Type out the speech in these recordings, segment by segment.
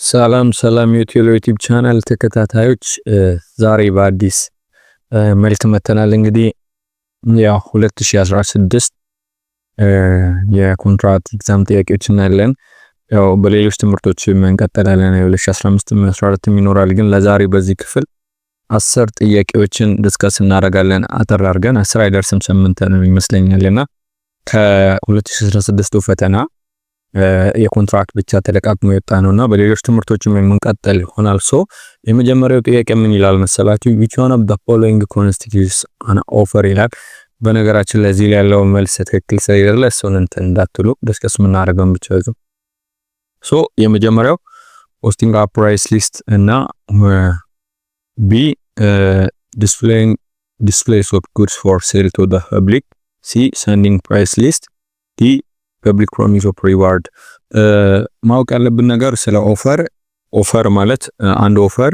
ሰላም ሰላም ዩቲዩብ ቻናል ተከታታዮች ዛሬ በአዲስ መልክ መተናል። እንግዲህ ያው 2016 የኮንትራት ኤግዛም ጥያቄዎች እናያለን። ያው በሌሎች ትምህርቶች እንቀጥላለን። 2015 14 ይኖራል፣ ግን ለዛሬ በዚህ ክፍል 10 ጥያቄዎችን ዲስከስ እናደርጋለን። አጠር አድርገን 10 አይደርስም 8 ነው ይመስለኛልና ከ2016 ፈተና የኮንትራክት ብቻ ተለቃቅሞ የወጣ ነውና በሌሎች ትምህርቶችም የምንቀጥል ይሆናል። ሶ የመጀመሪያው ጥያቄ ምን ይላል መሰላችሁ? which one of the following constitutes an offer ይላል። በነገራችን ላይ እዚህ ላይ ያለው መልስ ትክክል ስለሌለ እሱን እንዳትሉ ዲስከስ የምናደርገው ብቻ ነው። ሶ የመጀመሪያው posting a price list እና B displays of goods for sale to the public, C sending price list, D ፐብሊክ ፕሮሚስ ኦፍ ሪዋርድ። ማወቅ ያለብን ነገር ስለ ኦፈር ማለት አንድ ኦፈር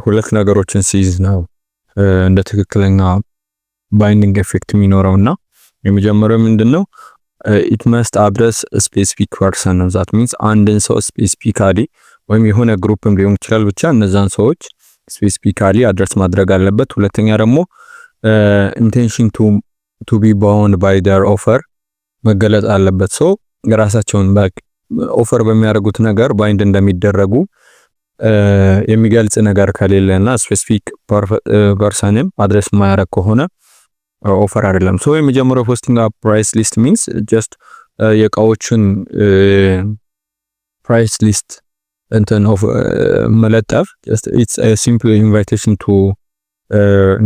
ሁለት ነገሮችን ሲይዝ ነው እንደ ትክክለኛ ባይንዲንግ ኤፌክት የሚኖረውና የመጀመሪያው ምንድነው? ኢት መስት አድረስ ስፔሲፊክ ፐርሰን ነው። ዛት ሚንስ አንድን ሰው ስፔሲፊካሊ ወይም የሆነ ግሩፕም ሊሆን ይችላል፣ ብቻ እነዛን ሰዎች ስፔሲፊካሊ አድረስ ማድረግ አለበት። ሁለተኛ ደግሞ ኢንቴንሽን ቱ ቢ ባውንድ ባይ ዴር ኦፈር መገለጽ አለበት። ሶ የራሳቸውን ኦፈር በሚያደርጉት ነገር ባይንድ እንደሚደረጉ የሚገልጽ ነገር ከሌለና ስፔሲፊክ ፐርሰንም አድሬስ ማያደርግ ከሆነ ኦፈር አይደለም። ሶ የመጀመሪያው ፖስቲንግ አፕ ፕራይስ ሊስት ሚንስ ጀስት የእቃዎችን ፕራይስ ሊስት መለጠፍ ጀስት ኢትስ አ ሲምፕል ኢንቫይቴሽን ቱ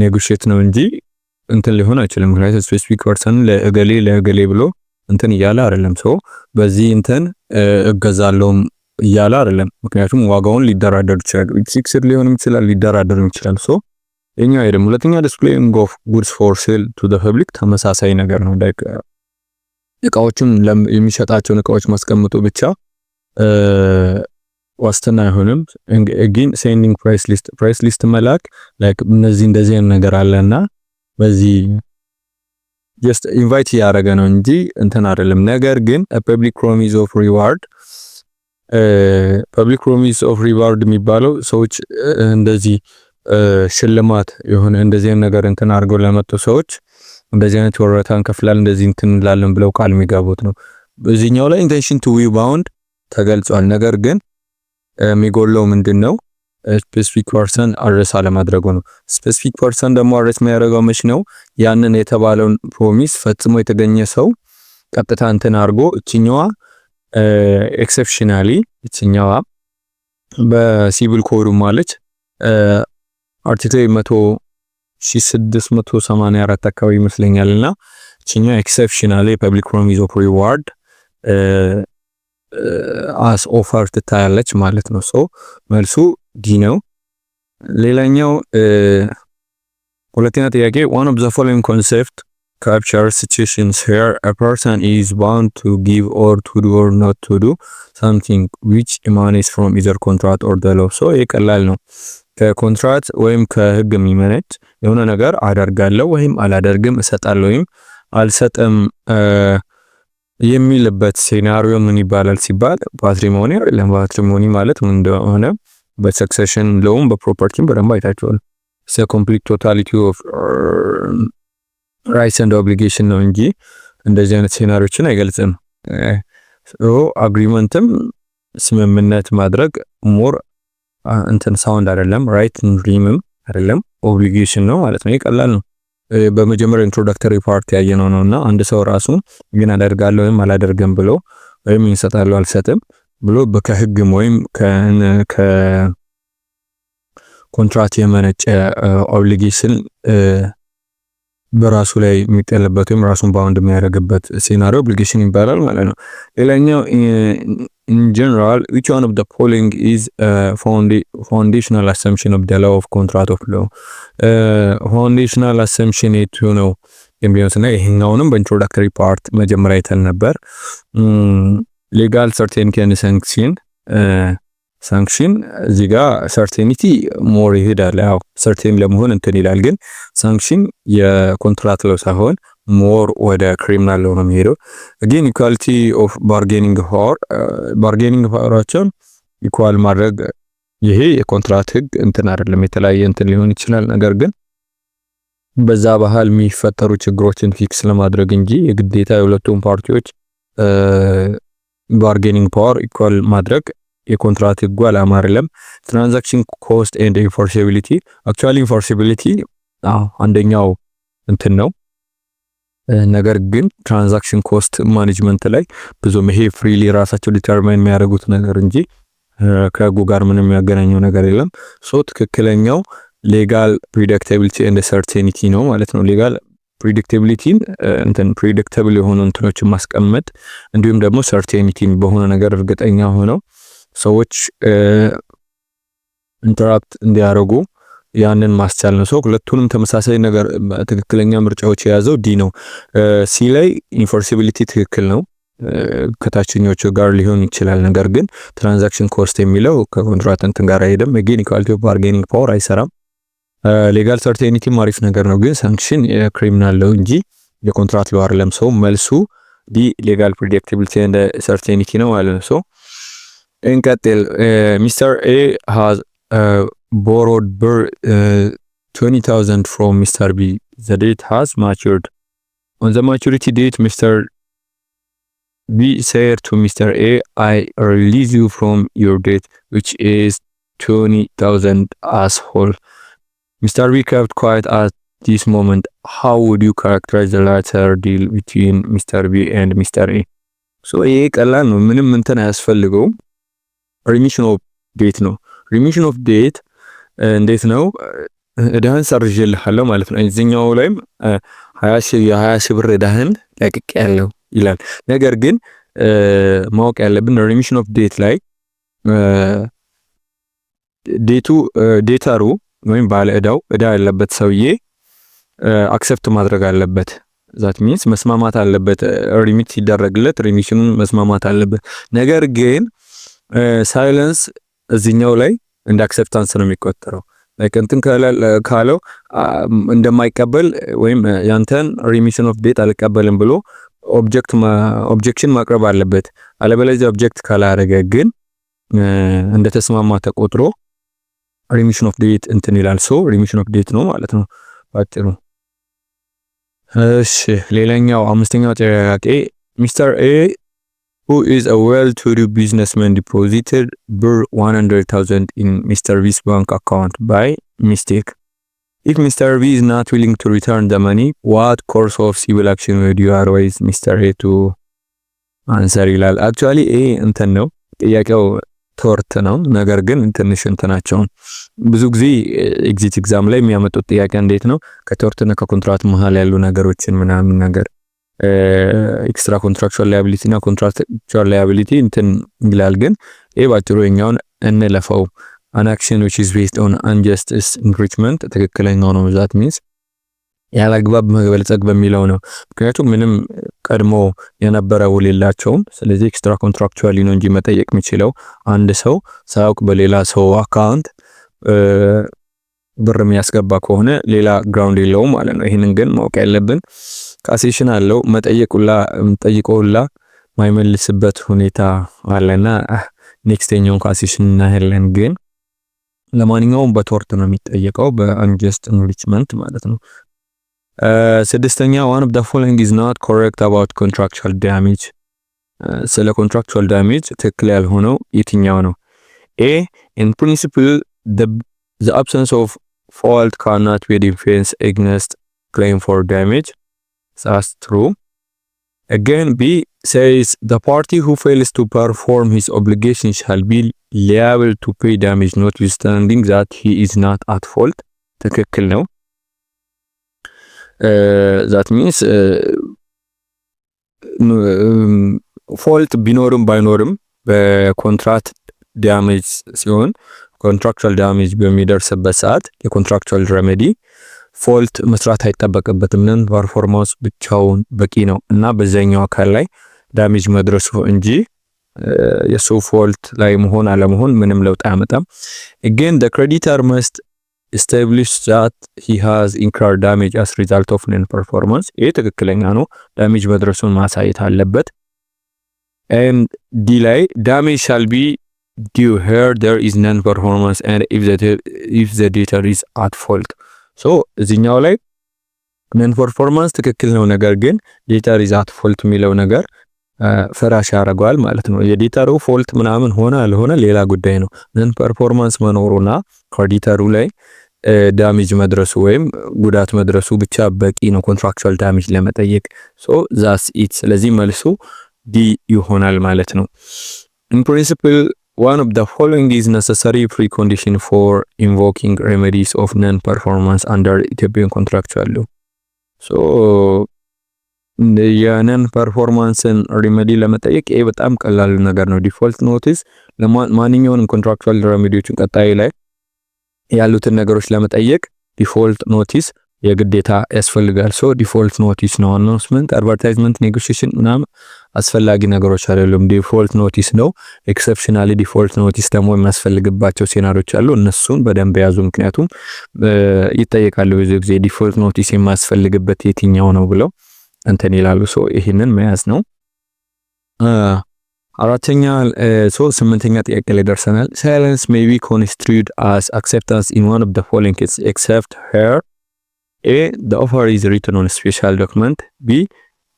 ኔጎሺየት ነው እንጂ ሊሆን አይችልም። ምክንያቱም ስፔሲፊክ ፐርሰን ለእገሌ ብሎ እያለ አይደለም። ሶ በዚህ እገዛለሁም እያለ አይደለም። ምክንያቱም ዋጋውን ሊደራደር ይችላል፣ ፊክስድ ሊሆንም ይችላል፣ ሊደራደር ይችላል። ሶ የኛው አይደለም። ሁለተኛ ዲስፕሌይንግ ኦፍ ጉድስ ፎር ሴል ቱ ዘ ፐብሊክ ተመሳሳይ ነገር ነው። እቃዎችን የሚሸጣቸውን እቃዎች ማስቀምጡ ብቻ ዋስትና አይሆንም። ግን ሴንዲንግ ፕራይስ ሊስት መላክ እንደዚህ ነገር አለና በዚህ ጀስት ኢንቫይት ያደረገ ነው እንጂ አይደለም። ነገር ግን ፐብሊክ ፕሮሚስ ኦፍ ሪዋርድ የሚባለው ሰዎች እንደዚህ ሽልማት የሆነ እንደዚህ ነገር አድርገው ለመጡ ሰዎች እንደዚህ አይነት ወረታ እንከፍላለን እንደዚህ እንላለን ብለው ቃል የሚገቡት ነው። በዚህኛው ላይ ኢንቴንሽን ቱ ቢ ባውንድ ተገልጿል። ነገር ግን የሚጎለው ምንድነው? ስፔሲፊክ ፐርሰን አድሬስ አለማድረጉ ነው። ስፔሲፊክ ፐርሰን ደግሞ አድሬስ የሚያደርገው መች ነው? ያንን የተባለውን ፕሮሚስ ፈጽሞ የተገኘ ሰው ቀጥታ አድርጎ እችኛዋ ኤክሰፕሽናሊ እችኛዋ በሲቪል ኮዱ ማለት አርቲክል 1684 አካባቢ ይመስለኛልና እችኛዋ ኤክሰፕሽናሊ ፐብሊክ ፕሮሚስ ኦፍ ሪዋርድ አስ ኦፈር ትታያለች ማለት ነው። ሶ መልሱ ዲ ነው። ሌላኛው ሁለተኛ ጥያቄ one of the following concept captures situations where a person is bound to give or to do or not to do something which emanates from either contract or the law. so ይቀላል ነው። ከኮንትራት ወይም ከህግ የሚመነጭ የሆነ ነገር አደርጋለሁ ወይም አላደርግም፣ እሰጣለሁ ወይም አልሰጥም የሚልበት ሴናሪዮ ምን ይባላል ሲባል ፓትሪሞኒ አይደለም። ፓትሪሞኒ ማለት ምን እንደሆነ በሰክሰሽን ሎውም በፕሮፐርቲም በደንብ አይታችኋል። ኮምፕሊት ቶታሊቲ ኦፍ ራይትስ ኤንድ ኦብሊጌሽን ነው እንጂ እንደዚህ አይነት ሴናሪዮችን አይገልጽም። አግሪመንትም ስምምነት ማድረግ ሞር ሳውንድ አይደለም። ራይት ድሪምም አይደለም፣ ኦብሊጌሽን ነው ማለት ነው። ይቀላል ነው። በመጀመሪያ ኢንትሮዳክተሪ ፓርት ያየነው ነውና አንድ ሰው ራሱን ግን አደርጋለሁ ወይም አላደርግም ብሎ ወይም ይሰጣለሁ አልሰጥም ብሎ ከህግም ወይም ከኮንትራት የመነጨ ኦብሊጌሽን በራሱ ላይ የሚጠለበት ወይም ራሱን ባውንድ የሚያደርግበት ሴናሪዮ ኦብሊጌሽን ይባላል ማለት ነው። ሌላኛው in general which one of the following is foundational assumption of the law of contract of law? foundational assumption የቱ ነው የሚሆነው? ይሄኛውንም በኢንትሮዳክተሪ ፓርት መጀመሪያ አይተን ነበር። legal certainty and sanction እዚህ ጋር ሰርቴኒቲ ሞር ይሄዳል። ያው ሰርቴን ለመሆን ይላል፣ ግን ሳንክሽን የኮንትራት ለው ሳይሆን ሞር ወደ ክሪሚናል ነው የሚሄደው። again equality of bargaining power ባርጌኒንግ ፓወራቸው ኢኳል ማድረግ ይሄ የኮንትራት ህግ እንትን አይደለም፣ የተለያየ እንትን ሊሆን ይችላል። ነገር ግን በዛ ባህል የሚፈጠሩ ችግሮችን ፊክስ ለማድረግ እንጂ የግዴታ የሁለቱም ፓርቲዎች ባርጌኒንግ ፓወር ኢኳል ማድረግ የኮንትራት ህጉ ዓላማ አይደለም። ትራንዛክሽን ኮስት ኤንድ ኢንፎርሲቢሊቲ አክቹአሊ ኢንፎርሲቢሊቲ አንደኛው እንትን ነው። ነገር ግን ትራንዛክሽን ኮስት ማኔጅመንት ላይ ብዙም ይሄ ፍሪሊ ራሳቸው ዲተርማይን የሚያደርጉት ነገር እንጂ ከህጉ ጋር ምንም የሚያገናኘው ነገር የለም። ሶ ትክክለኛው ሌጋል ፕሪዲክታቢሊቲ ኤንድ ሰርቴኒቲ ነው ማለት ነው። ሌጋል ፕሪዲክታቢሊቲን እንትን ፕሪዲክታብል የሆኑ እንትኖችን ማስቀመጥ እንዲሁም ደግሞ ሰርቴኒቲን በሆነ ነገር እርግጠኛ ሆነው ሰዎች ኢንተራፕት እንዲያደርጉ ያንን ማስቻል ነው። ሶ ሁለቱንም ተመሳሳይ ነገር ትክክለኛ ምርጫዎች የያዘው ዲ ነው። ሲ ላይ ኢንፎርሲቢሊቲ ትክክል ነው፣ ከታችኞቹ ጋር ሊሆን ይችላል። ነገር ግን ትራንዛክሽን ኮስት የሚለው ከኮንትራት እንትን ጋር አይሄድም። አጌን ኢኳሊቲ ኦፍ ባርጌኒንግ ፓወር አይሰራም። ሌጋል ሰርቴኒቲ አሪፍ ነገር ነው፣ ግን ሳንክሽን የክሪሚናል ነው እንጂ የኮንትራት ሎ አይደለም። ሰው መልሱ ዲ ሌጋል ፕሪዲክታቢሊቲ ኤንድ ሰርቴኒቲ ነው ማለት ነው። ሶ እንቀጥል። ሚስተር ኤ ሃዝ borrowed 20,000 from Mr. B. The debt has matured. On the maturity date, Mr. B said to Mr. A, I release you from your debt, which is 20,000 as whole. Mr. B kept quiet at this moment. How would you characterize the latter deal between Mr. B and Mr. A? So, ይሄ ቀላል ነው፣ ምንም እንትን አያስፈልገውም። ሪሚሽን ኦፍ ዴት ነው። ሪሚሽን ኦፍ ዴት እንዴት ነው? እዳህን ሰርዤልሃለሁ ማለት ነው። እዚህኛው ላይም 20 ሺህ ብር እዳህን ለቅቄያለሁ ይላል። ነገር ግን ማወቅ ያለብን ሪሚሽን ኦፍ ዴት ላይ ዴታሩ ወይም ባለ እዳው እዳ ያለበት ሰውዬ አክሰፕት ማድረግ አለበት። ዛት ሚንስ መስማማት አለበት። ሪሚት ሲደረግለት ሪሚሽኑን መስማማት አለበት። ነገር ግን ሳይለንስ እዚህኛው ላይ እንደ አክሰፕታንስ ነው የሚቆጠረው። ላይክ እንትን ካለው እንደማይቀበል ወይም ያንተን ሪሚሽን ኦፍ ዴት አልቀበልም ብሎ ኦብጀክሽን ማቅረብ አለበት። አለበለዚያ ኦብጀክት ካላደረገ ግን እንደተስማማ ተቆጥሮ ሪሚሽን ኦፍ ዴት እንትን ይላል። ሶ ሪሚሽን ኦፍ ዴት ነው ማለት ነው ባጭሩ። እሺ ሌላኛው አምስተኛው ጥያቄ ሚስተር ኤ who is a well-to-do businessman deposited 100,000 in Mr. B's bank account by mistake. If Mr. B is not willing to return the money, what course of civil action would you advise Mr. A to answer ይላል። actually A እንትን ነው ጥያቄው ቶርት ነው። ነገር ግን ትንሽ እንትናቸውን ብዙ ጊዜ ኤግዚት ኤግዛም ላይ የሚያመጡት ጥያቄ እንዴት ነው ከቶርትና ከኮንትራት መሃል ያሉ ነገሮችን ምናምን ነገር ኤክስትራ ኮንትራክቹዋል ላያቢሊቲ እና ኮንትራክቹዋል ላያቢሊቲ እንትን ይላል። ግን ይሄ ባጭሩ የኛውን እንለፈው። an action which is based on injustice enrichment ትክክለኛው ነው። ዛት ሚንስ ያላግባብ መበልጸግ በሚለው ነው። ምክንያቱም ምንም ቀድሞ የነበረ ውል የላቸውም። ስለዚህ ኤክስትራ ኮንትራክቹዋሊ ነው እንጂ መጠየቅ የሚችለው አንድ ሰው ሳያውቅ በሌላ ሰው አካውንት ብር የሚያስገባ ከሆነ ሌላ ግራውንድ የለውም ማለት ነው። ይሄንን ግን ማወቅ ያለብን ካሴሽን አለው ጠይቆላ ማይመልስበት ሁኔታ አለና ኔክስቴኛውን ካሴሽን እናያለን። ግን ለማንኛውም በቶርት ነው የሚጠየቀው በአንጀስት ኢንሪችመንት ማለት ነው። ስድስተኛ one of the following is not correct about contractual damage። ስለ contractual damage ትክክል ያልሆነው የትኛው ነው? A in principle the absence of fault cannot be a defense against claim for damage. That's true. Again, B says the party who fails to perform his obligation shall be liable to pay damage notwithstanding that he is not at fault. ትክክል ነው። that means ፎልት ቢኖርም ባይኖርም በኮንትራክት ዳሜጅ ሲሆን ኮንትራክቹዋል ዳሜጅ በሚደርስበት ሰዓት የኮንትራክቹዋል ሬሜዲ ፎልት መስራት አይጠበቅበትም። ነን ፐርፎርማንስ ብቻውን በቂ ነው እና በዛኛው አካል ላይ ዳሜጅ መድረሱ እንጂ የሱ ፎልት ላይ መሆን አለመሆን ምንም ለውጥ አያመጣም። again the creditor must establish that he has incurred damage as result of non-performance. ይሄ ትክክለኛ ነው። ዳሜጅ መድረሱን ማሳየት አለበት። and D ላይ damage shall be due here there is non performance and if the debtor is at fault so እዚህኛው ላይ non performance ትክክል ነው ነገር ግን debtor is at fault የሚለው ነገር ፈራሽ ያደርገዋል ማለት ነው የዲተሩ ፎልት ምናምን ሆነ አልሆነ ሌላ ጉዳይ ነው non performance መኖሩና ክሬዲተሩ ላይ ዳሜጅ መድረሱ ወይም ጉዳት መድረሱ ብቻ በቂ ነው ኮንትራክቹዋል ዳሜጅ ለመጠየቅ ሶ ዛስ ኢት ስለዚህ መልሱ ዲ ይሆናል ማለት ነው in principle one of the following is necessary precondition for invoking remedies of non performance under Ethiopian contractual law so የነን ፐርፎርማንስን ሪሜዲ ለመጠየቅ ይሄ በጣም ቀላል ነገር ነው ዲፎልት ኖቲስ ለማንኛውንም ኮንትራክቹዋል ሬሜዲዎችን ቀጣይ ላይ ያሉትን ነገሮች ለመጠየቅ ዲፎልት ኖቲስ የግዴታ ያስፈልጋል ሶ ዲፎልት ኖቲስ ነው አናውንስመንት አድቨርታይዝመንት ኔጎሺዬሽን ምናምን አስፈላጊ ነገሮች አይደሉም ዲፎልት ኖቲስ ነው ኤክሰፕሽናሊ ዲፎልት ኖቲስ ደግሞ የሚያስፈልግባቸው ሴናሪዎች አሉ እነሱን በደንብ ያዙ ምክንያቱም ይጠየቃሉ ብዙ ጊዜ ዲፎልት ኖቲስ የማያስፈልግበት የትኛው ነው ብለው እንትን ይላሉ ሶ ይሄንን መያዝ ነው አራተኛ ስምንተኛ ጥያቄ ላይ ደርሰናል silence may be construed as acceptance in one of the following cases except here a the offer is written on a special document b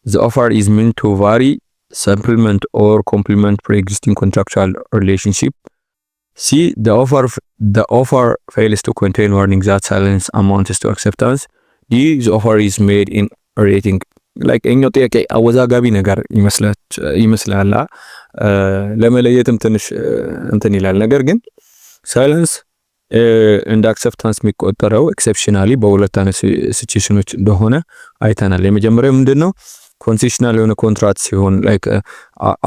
the offer is meant to vary supplement or complement pre-existing contractual relationship c the offer fails to contain warning that silence amounts to acceptance d the offer is made in writing like እኛው ጥያቄ አወዛጋቢ ነገር ይመስላል ለመለየትም ትንሽ እንትን ይላል ነገር ግን ሳይለንስ እንደ አክሰፕታንስ የሚቆጠረው ኤክሰፕሽናሊ በሁለት አይነት ሲቹዌሽኖች እንደሆነ አይተናል የመጀመሪያው ምንድነው ኮንሴሽናል የሆነ ኮንትራክት ሲሆን ላይክ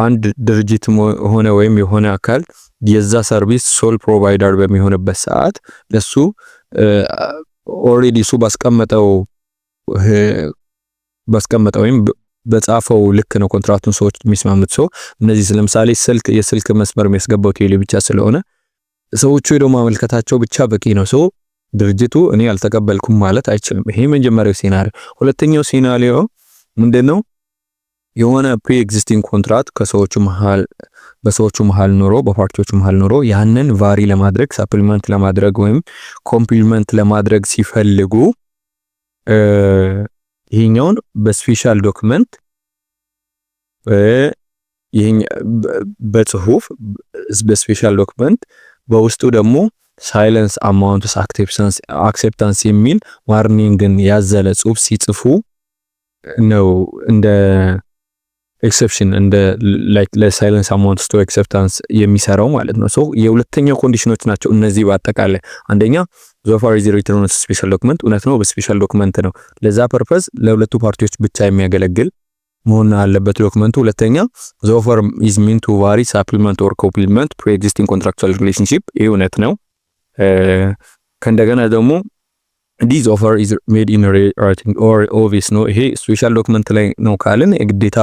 አንድ ድርጅት ሆነ ወይም የሆነ አካል የዛ ሰርቪስ ሶል ፕሮቫይደር በሚሆንበት ሰዓት ለሱ ኦሬዲ ሱ ባስቀመጠው ወይም በጻፈው ልክ ነው ኮንትራክቱን ሰዎች የሚስማሙት ሰው እነዚህ ለምሳሌ የስልክ መስመር የሚያስገባው ቴሌ ብቻ ስለሆነ ሰዎቹ ሄደው ማመልከታቸው ብቻ በቂ ነው ሰው ድርጅቱ እኔ አልተቀበልኩም ማለት አይችልም ይሄ መጀመሪያው ሲናሪዮ ሁለተኛው ሲናሪዮ ምንድነው የሆነ ፕሪ ኤግዚስቲንግ ኮንትራክት በሰዎቹ መሃል ኖሮ በፓርቲዎቹ መሃል ኖሮ ያንን ቫሪ ለማድረግ ሰፕሊመንት ለማድረግ ወይም ኮምፕሊመንት ለማድረግ ሲፈልጉ ይሄኛውን በስፔሻል ዶክመንት በጽሁፍ በስፔሻል ዶክመንት በውስጡ ደግሞ ሳይለንስ አማውንትስ አክሴፕታንስ የሚል ዋርኒንግን ያዘለ ጽሁፍ ሲጽፉ ነው እንደ ኤክሰፕሽን እንደ ላይክ ለሳይለንስ አማውንትስ ቱ አክሴፕታንስ የሚሰራው ማለት ነው ሶ የሁለተኛው ኮንዲሽኖች ናቸው እነዚህ በአጠቃላይ አንደኛ ዞፋር ኢዝ ሪተን ኦን ስፔሻል ዶክመንት እውነት ነው በስፔሻል ዶክመንት ነው ለዛ ፐርፐዝ ለሁለቱ ፓርቲዎች ብቻ የሚያገለግል መሆን አለበት ዶክመንቱ ሁለተኛ ዞፋር ኢዝ ሚን ቱ ቫሪ ሳፕሊመንት ኦር ኮምፕሊመንት ፕሪ ኤግዚስቲንግ ኮንትራክቹዋል ሪሌሽንሺፕ ይሄ እውነት ነው ከእንደገና ደግሞ this offer is made in writing or obvious ነው ይሄ ስፔሻል ዶክመንት ላይ ነው ካልን የግዴታ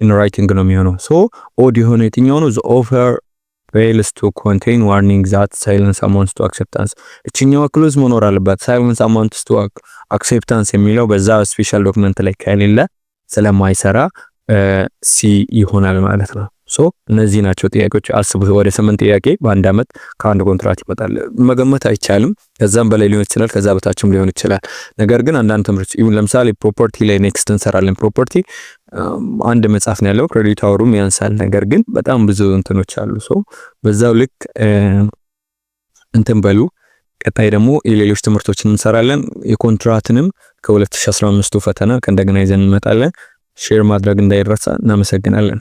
in writing ነው የሚሆነው so ኦድ የሆነ የትኛው ነው the offer fails to contain warning that silence amounts to acceptance እቺኛው ክሎዝ መኖር አለበት silence amounts to acceptance የሚለው በዛ ስፔሻል ዶክመንት ላይ ከሌለ ስለማይሰራ ሲ ይሆናል ማለት ነው ሶ እነዚህ ናቸው ጥያቄዎች አስቡት ወደ 8 ጥያቄ በአንድ አመት ከአንድ ኮንትራክት ይመጣል መገመት አይቻልም ከዛም በላይ ሊሆን ይችላል ከዛ በታችም ሊሆን ይችላል ነገር ግን አንዳንድ ትምህርት ለምሳሌ ፕሮፐርቲ ላይ ኔክስት እንሰራለን ፕሮፐርቲ አንድ መጽሐፍ ነው ያለው ክሬዲት አወሩም ያንሳል ነገር ግን በጣም ብዙ እንትኖች አሉ ሶ በዛው ልክ እንትን በሉ ቀጣይ ደግሞ የሌሎች ትምህርቶችን እንሰራለን የኮንትራክትንም ከ2015 ፈተና ከእንደገና ይዘን እንመጣለን ሼር ማድረግ እንዳይረሳ እናመሰግናለን